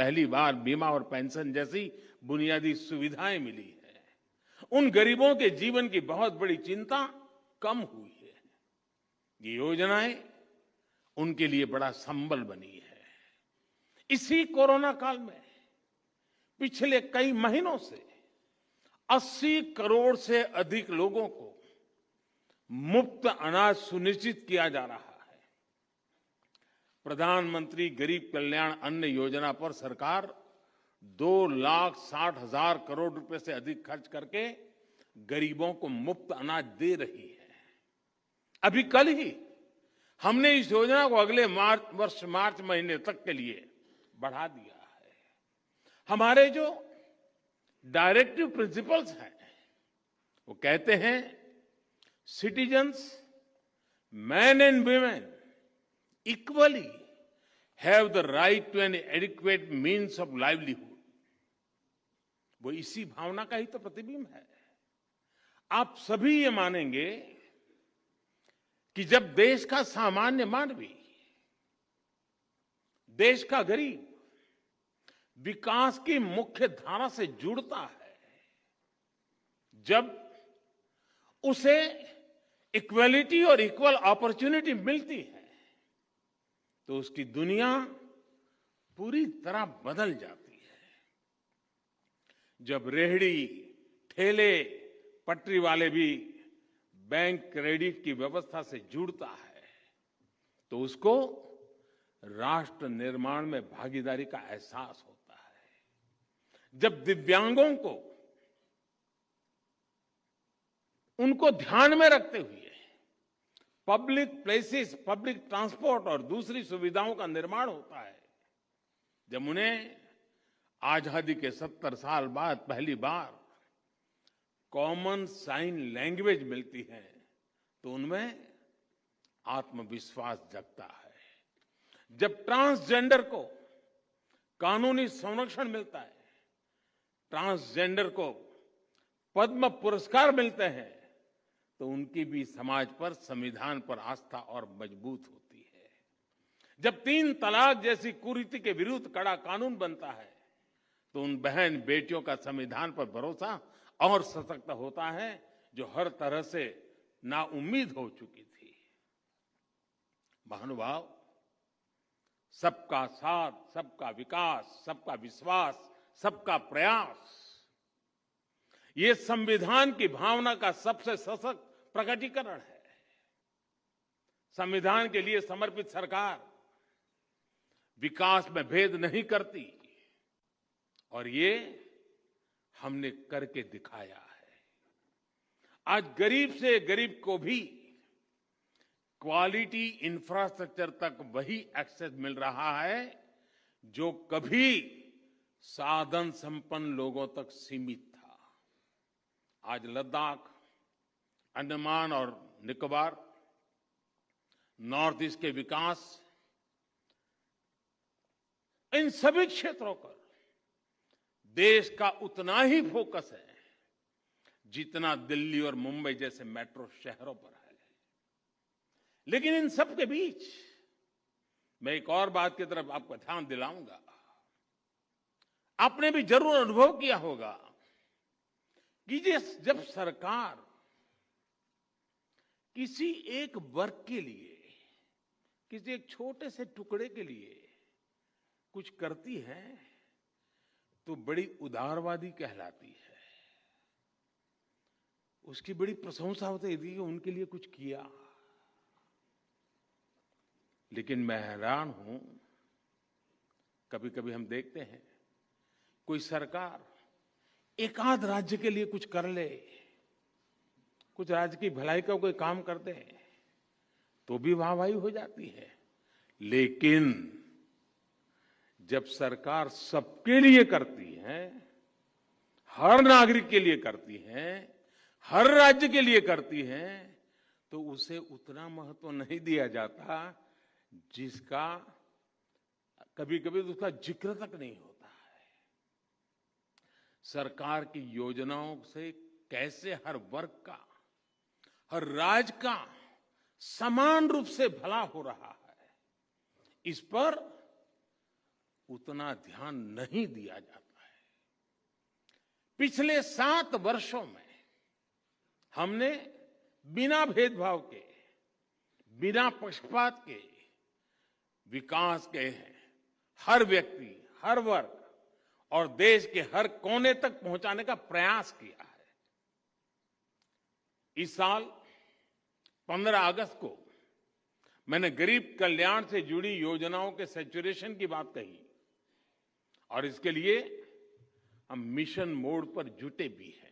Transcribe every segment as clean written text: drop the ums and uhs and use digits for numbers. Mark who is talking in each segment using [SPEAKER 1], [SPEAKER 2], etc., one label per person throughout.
[SPEAKER 1] पहली बार बीमा और पेंशन जैसी बुनियादी सुविधाएं मिली है। उन गरीबों के जीवन की बहुत बड़ी चिंता कम हुई है। ये योजनाएं उनके लिए बड़ा संबल बनी है। इसी कोरोना काल में पिछले कई महीनों से 80 करोड़ से अधिक लोगों को मुफ्त अनाज सुनिश्चित किया जा रहा है। प्रधानमंत्री गरीब कल्याण अन्न योजना पर सरकार 2,60,000 करोड़ रुपए से अधिक खर्च करके गरीबों को मुफ्त अनाज दे रही है। अभी कल ही हमने इस योजना को अगले वर्ष मार्च महीने तक के लिए बढ़ा दिया है। हमारे जो डायरेक्टिव प्रिंसिपल्स हैं वो कहते हैं citizens, men and women equally have the right to an adequate means of livelihood। वो इसी भावना का ही तो प्रतिबिंब है। आप सभी ये मानेंगे कि जब देश का सामान्य मानवी, देश का गरीब विकास की मुख्य धारा से जुड़ता है, जब उसे इक्वलिटी और इक्वल अपॉर्चुनिटी मिलती है, तो उसकी दुनिया पूरी तरह बदल जाती है। जब रेहड़ी, ठेले, पटरी वाले भी बैंक क्रेडिट की व्यवस्था से जुड़ता है, तो उसको राष्ट्र निर्माण में भागीदारी का एहसास होता है। जब दिव्यांगों को उनको ध्यान में रखते हुए पब्लिक प्लेसेस, पब्लिक ट्रांसपोर्ट और दूसरी सुविधाओं का निर्माण होता है, जब उन्हें आजादी के 70 साल बाद पहली बार कॉमन साइन लैंग्वेज मिलती है, तो उनमें आत्मविश्वास जगता है। जब ट्रांसजेंडर को कानूनी संरक्षण मिलता है, ट्रांसजेंडर को पद्म पुरस्कार मिलते हैं, तो उनकी भी समाज पर, संविधान पर आस्था और मजबूत होती है। जब 3 तलाक जैसी कुरीति के विरुद्ध कड़ा कानून बनता है, तो उन बहन बेटियों का संविधान पर भरोसा और सशक्त होता है, जो हर तरह से नाउम्मीद हो चुकी थी। महानुभाव, सबका साथ, सबका विकास, सबका विश्वास, सबका प्रयास, ये संविधान की भावना का सबसे सशक्त प्रकटीकरण है। संविधान के लिए समर्पित सरकार विकास में भेद नहीं करती, और ये हमने करके दिखाया है। आज गरीब से गरीब को भी क्वालिटी इंफ्रास्ट्रक्चर तक वही एक्सेस मिल रहा है जो कभी साधन संपन्न लोगों तक सीमित था। आज लद्दाख, अंडमान और निकोबार, नॉर्थ ईस्ट के विकास, इन सभी क्षेत्रों पर देश का उतना ही फोकस है जितना दिल्ली और मुंबई जैसे मेट्रो शहरों पर है। लेकिन इन सब के बीच मैं एक और बात की तरफ आपको ध्यान दिलाऊंगा। आपने भी जरूर अनुभव किया होगा कि जब सरकार किसी एक वर्ग के लिए, किसी एक छोटे से टुकड़े के लिए कुछ करती है, तो बड़ी उदारवादी कहलाती है। उसकी बड़ी प्रशंसा होती है कि उनके लिए कुछ किया। लेकिन मैं हैरान हूं, कभी कभी हम देखते हैं कोई सरकार एक आध राज्य के लिए कुछ कर ले, कुछ राज्य की भलाई का कोई काम करते हैं, तो भी वाहवाही हो जाती है। लेकिन जब सरकार सबके लिए करती है, हर नागरिक के लिए करती है, हर राज्य के लिए करती है, तो उसे उतना महत्व नहीं दिया जाता जिसका कभी कभी उसका जिक्र तक नहीं होता है। सरकार की योजनाओं से कैसे हर वर्ग का, हर राज्य का समान रूप से भला हो रहा है, इस पर उतना ध्यान नहीं दिया जाता है। पिछले 7 वर्षों में हमने बिना भेदभाव के, बिना पक्षपात के विकास के हर व्यक्ति, हर वर्ग और देश के हर कोने तक पहुंचाने का प्रयास किया है। इस साल 15 अगस्त को मैंने गरीब कल्याण से जुड़ी योजनाओं के सैचुरेशन की बात कही और इसके लिए हम मिशन मोड पर जुटे भी हैं।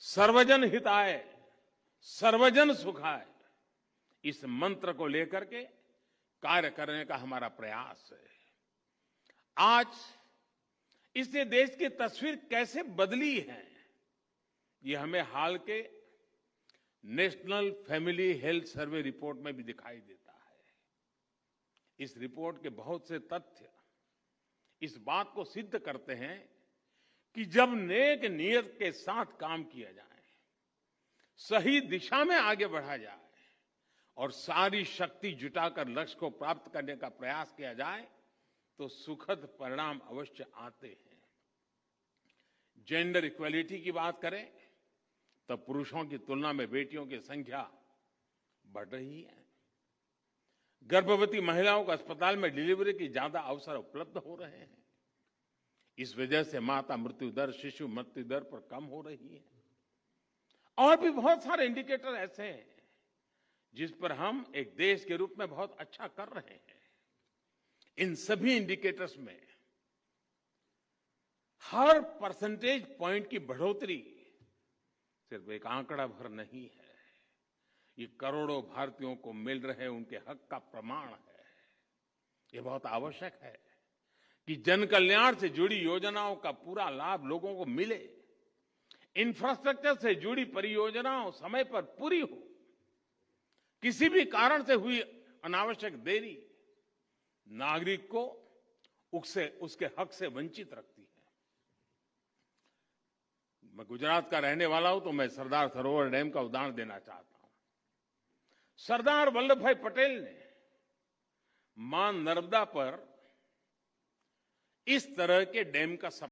[SPEAKER 1] सर्वजन हिताय, सर्वजन सुखाय, इस मंत्र को लेकर के कार्य करने का हमारा प्रयास है। आज इससे देश की तस्वीर कैसे बदली है, ये हमें हाल के national family health survey report में भी दिखाई देता है। इस रिपोर्ट के बहुत से तथ्य इस बात को सिद्ध करते हैं कि जब नेक नियत के साथ काम किया जाए, सही दिशा में आगे बढ़ा जाए और सारी शक्ति जुटाकर लक्ष्य को प्राप्त करने का प्रयास किया जाए तो सुखद परिणाम अवश्य आते हैं। जेंडर इक्वलिटी की बात करें तब पुरुषों की तुलना में बेटियों की संख्या बढ़ रही है। गर्भवती महिलाओं को अस्पताल में डिलीवरी की ज्यादा अवसर उपलब्ध हो रहे हैं। इस वजह से माता मृत्यु दर, शिशु मृत्यु दर पर कम हो रही है। और भी बहुत सारे इंडिकेटर ऐसे हैं जिस पर हम एक देश के रूप में बहुत अच्छा कर रहे हैं। इन सभी इंडिकेटर्स में हर परसेंटेज पॉइंट की बढ़ोतरी सिर्फ एक आंकड़ा भर नहीं है, ये करोड़ों भारतीयों को मिल रहे उनके हक का प्रमाण है। ये बहुत आवश्यक है कि जन कल्याण से जुड़ी योजनाओं का पूरा लाभ लोगों को मिले, इंफ्रास्ट्रक्चर से जुड़ी परियोजनाओं समय पर पूरी हो। किसी भी कारण से हुई अनावश्यक देरी नागरिक को उसके हक से वंचित रखती है। मैं गुजरात का रहने वाला हूं तो मैं सरदार सरोवर डैम का उदाहरण देना चाहता हूं। सरदार वल्लभ भाई पटेल ने मां नर्मदा पर इस तरह के डैम का